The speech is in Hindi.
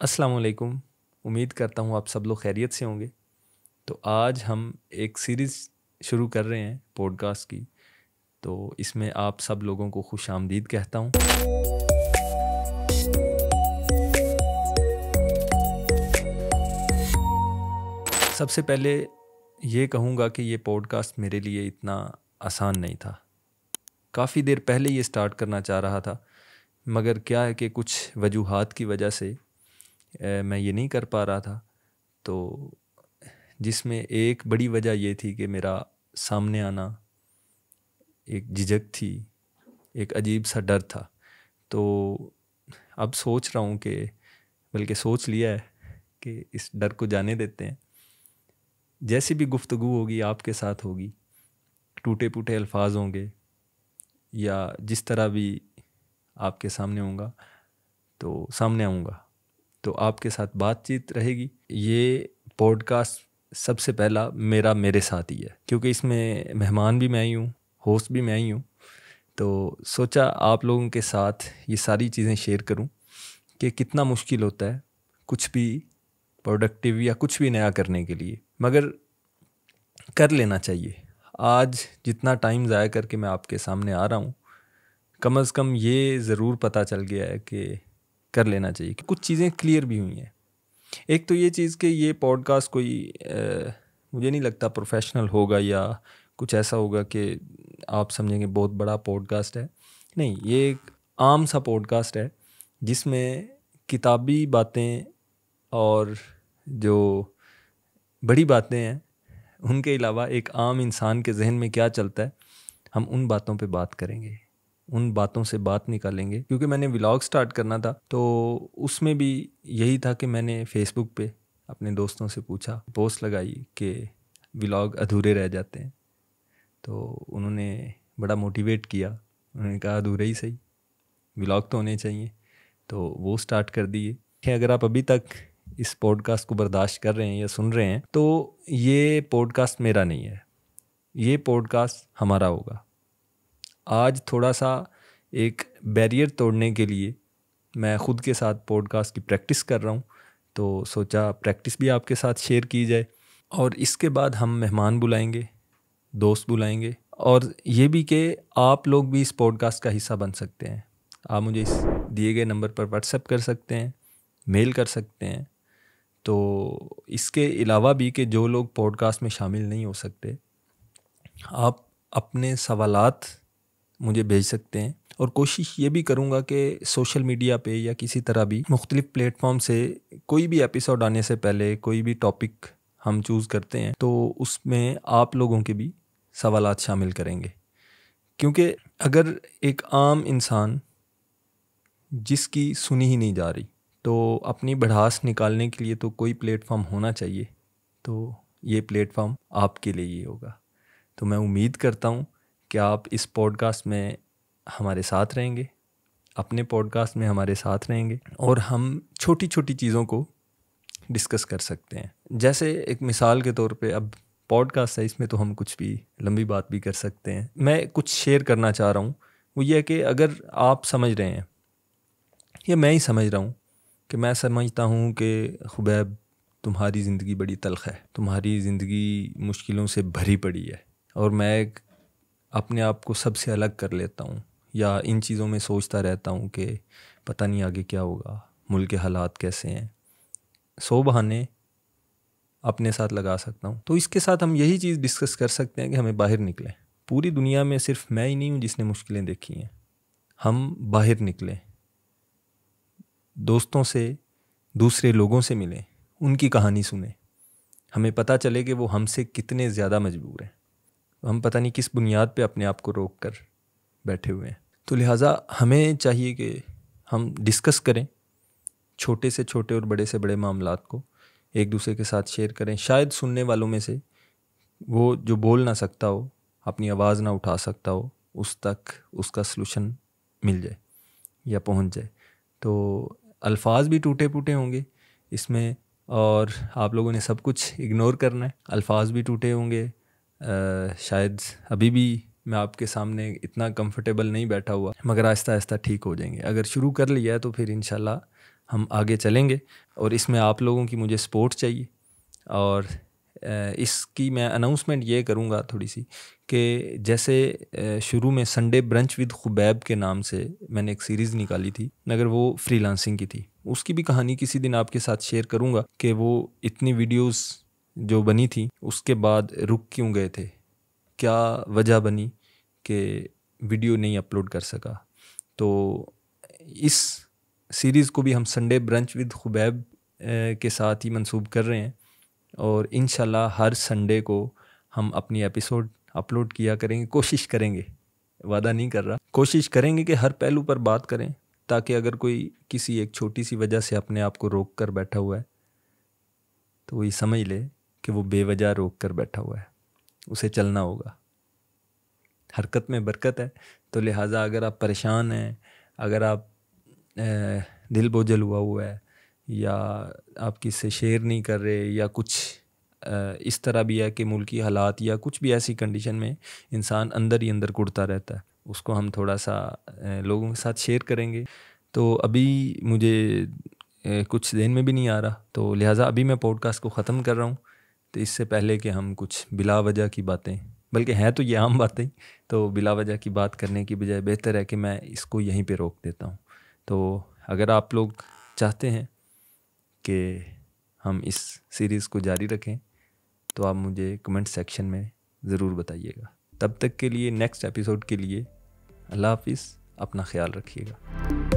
अस्सलाम वालेकुम। उम्मीद करता हूँ आप सब लोग खैरियत से होंगे। तो आज हम एक सीरीज़ शुरू कर रहे हैं पॉडकास्ट की, तो इसमें आप सब लोगों को खुशामदीद कहता हूँ। सबसे पहले ये कहूँगा कि ये पॉडकास्ट मेरे लिए इतना आसान नहीं था। काफ़ी देर पहले ये स्टार्ट करना चाह रहा था, मगर क्या है कि कुछ वजूहात की वजह से मैं ये नहीं कर पा रहा था। तो जिसमें एक बड़ी वजह ये थी कि मेरा सामने आना, एक झिझक थी, एक अजीब सा डर था। तो अब सोच रहा हूँ कि बल्कि सोच लिया है कि इस डर को जाने देते हैं। जैसी भी गुफ्तगू होगी आपके साथ होगी, टूटे फूटे अल्फाज होंगे या जिस तरह भी आपके सामने होगा तो सामने आऊँगा, तो आपके साथ बातचीत रहेगी। ये पॉडकास्ट सबसे पहला मेरे साथ ही है, क्योंकि इसमें मेहमान भी मैं ही हूँ, होस्ट भी मैं ही हूँ। तो सोचा आप लोगों के साथ ये सारी चीज़ें शेयर करूं कि कितना मुश्किल होता है कुछ भी प्रोडक्टिव या कुछ भी नया करने के लिए, मगर कर लेना चाहिए। आज जितना टाइम ज़ाया करके मैं आपके सामने आ रहा हूँ, कम से कम ये ज़रूर पता चल गया है कि कर लेना चाहिए। कुछ चीज़ें क्लियर भी हुई हैं। एक तो ये चीज़ कि ये पॉडकास्ट कोई मुझे नहीं लगता प्रोफेशनल होगा या कुछ ऐसा होगा कि आप समझेंगे बहुत बड़ा पॉडकास्ट है। नहीं, ये एक आम सा पॉडकास्ट है जिसमें किताबी बातें और जो बड़ी बातें हैं उनके अलावा एक आम इंसान के जहन में क्या चलता है, हम उन बातों पे बात करेंगे, उन बातों से बात निकालेंगे। क्योंकि मैंने व्लॉग स्टार्ट करना था, तो उसमें भी यही था कि मैंने फेसबुक पे अपने दोस्तों से पूछा, पोस्ट लगाई कि व्लॉग अधूरे रह जाते हैं। तो उन्होंने बड़ा मोटिवेट किया, उन्होंने कहा अधूरे ही सही, व्लॉग तो होने चाहिए। तो वो स्टार्ट कर दिए। अगर आप अभी तक इस पॉडकास्ट को बर्दाश्त कर रहे हैं या सुन रहे हैं, तो ये पॉडकास्ट मेरा नहीं है, ये पॉडकास्ट हमारा होगा। आज थोड़ा सा एक बैरियर तोड़ने के लिए मैं ख़ुद के साथ पॉडकास्ट की प्रैक्टिस कर रहा हूँ, तो सोचा प्रैक्टिस भी आपके साथ शेयर की जाए। और इसके बाद हम मेहमान बुलाएंगे, दोस्त बुलाएंगे, और ये भी कि आप लोग भी इस पॉडकास्ट का हिस्सा बन सकते हैं। आप मुझे इस दिए गए नंबर पर व्हाट्सएप कर सकते हैं, मेल कर सकते हैं। तो इसके अलावा भी कि जो लोग पॉडकास्ट में शामिल नहीं हो सकते, आप अपने सवालात मुझे भेज सकते हैं। और कोशिश ये भी करूँगा कि सोशल मीडिया पे या किसी तरह भी मुख्तलिफ़ प्लेटफॉर्म से कोई भी एपिसोड आने से पहले कोई भी टॉपिक हम चूज़ करते हैं तो उसमें आप लोगों के भी सवालात शामिल करेंगे। क्योंकि अगर एक आम इंसान जिसकी सुनी ही नहीं जा रही, तो अपनी भड़ास निकालने के लिए तो कोई प्लेटफॉर्म होना चाहिए। तो ये प्लेटफॉर्म आपके लिए ही होगा। तो मैं उम्मीद करता हूँ कि आप इस पॉडकास्ट में हमारे साथ रहेंगे, अपने पॉडकास्ट में हमारे साथ रहेंगे, और हम छोटी छोटी चीज़ों को डिस्कस कर सकते हैं। जैसे एक मिसाल के तौर पे, अब पॉडकास्ट है, इसमें तो हम कुछ भी लंबी बात भी कर सकते हैं। मैं कुछ शेयर करना चाह रहा हूँ, वो ये है कि अगर आप समझ रहे हैं या मैं ही समझ रहा हूँ कि मैं समझता हूँ कि खुबैब तुम्हारी ज़िंदगी बड़ी तल्ख़ है, तुम्हारी ज़िंदगी मुश्किलों से भरी पड़ी है, और मैं अपने आप को सबसे अलग कर लेता हूँ या इन चीज़ों में सोचता रहता हूँ कि पता नहीं आगे क्या होगा, मुल्क के हालात कैसे हैं। 100 बहाने अपने साथ लगा सकता हूँ। तो इसके साथ हम यही चीज़ डिस्कस कर सकते हैं कि हमें बाहर निकलें। पूरी दुनिया में सिर्फ मैं ही नहीं हूँ जिसने मुश्किलें देखी हैं। हम बाहर निकलें, दोस्तों से, दूसरे लोगों से मिलें, उनकी कहानी सुनें, हमें पता चले कि वो हमसे कितने ज़्यादा मजबूर हैं। हम पता नहीं किस बुनियाद पे अपने आप को रोक कर बैठे हुए हैं। तो लिहाजा हमें चाहिए कि हम डिस्कस करें, छोटे से छोटे और बड़े से बड़े मामलात को एक दूसरे के साथ शेयर करें। शायद सुनने वालों में से वो जो बोल ना सकता हो, अपनी आवाज़ ना उठा सकता हो, उस तक उसका सलूशन मिल जाए या पहुंच जाए। तो अल्फाज भी टूटे फूटे होंगे इसमें, और आप लोगों ने सब कुछ इग्नोर करना है। अल्फाज भी टूटे होंगे, शायद अभी भी मैं आपके सामने इतना कंफर्टेबल नहीं बैठा हुआ, मगर आहिस्ता आहिस्ता ठीक हो जाएंगे। अगर शुरू कर लिया है तो फिर इंशाल्लाह हम आगे चलेंगे और इसमें आप लोगों की मुझे सपोर्ट चाहिए। और इसकी मैं अनाउंसमेंट ये करूँगा थोड़ी सी कि जैसे शुरू में संडे ब्रंच विद खुबैब के नाम से मैंने एक सीरीज़ निकाली थी, मगर वो फ्रीलांसिंग की थी। उसकी भी कहानी किसी दिन आपके साथ शेयर करूँगा कि वो इतनी वीडियोस जो बनी थी उसके बाद रुक क्यों गए थे, क्या वजह बनी कि वीडियो नहीं अपलोड कर सका। तो इस सीरीज़ को भी हम संडे ब्रंच विद खुबैब के साथ ही मंसूब कर रहे हैं और इंशाल्लाह हर संडे को हम अपनी एपिसोड अपलोड किया करेंगे। कोशिश करेंगे, वादा नहीं कर रहा, कोशिश करेंगे कि हर पहलू पर बात करें, ताकि अगर कोई किसी एक छोटी सी वजह से अपने आप को रोक कर बैठा हुआ है तो वही समझ ले कि वो बेवजह रोक कर बैठा हुआ है, उसे चलना होगा। हरकत में बरकत है। तो लिहाजा अगर आप परेशान हैं, अगर आप दिल बोझल हुआ है, या आप किससे शेयर नहीं कर रहे, या कुछ इस तरह भी है कि मुल्की हालात या कुछ भी ऐसी कंडीशन में इंसान अंदर ही अंदर कुढ़ता रहता है, उसको हम थोड़ा सा लोगों के साथ शेयर करेंगे। तो अभी मुझे कुछ देन में भी नहीं आ रहा, तो लिहाजा अभी मैं पॉडकास्ट को ख़त्म कर रहा हूँ। तो इससे पहले कि हम कुछ बिला वजह की बातें, बल्कि हैं तो ये आम बातें, तो बिला वजह की बात करने की बजाय बेहतर है कि मैं इसको यहीं पे रोक देता हूँ। तो अगर आप लोग चाहते हैं कि हम इस सीरीज़ को जारी रखें तो आप मुझे कमेंट सेक्शन में ज़रूर बताइएगा। तब तक के लिए, नेक्स्ट एपिसोड के लिए अल्लाह हाफिज़, अपना ख्याल रखिएगा।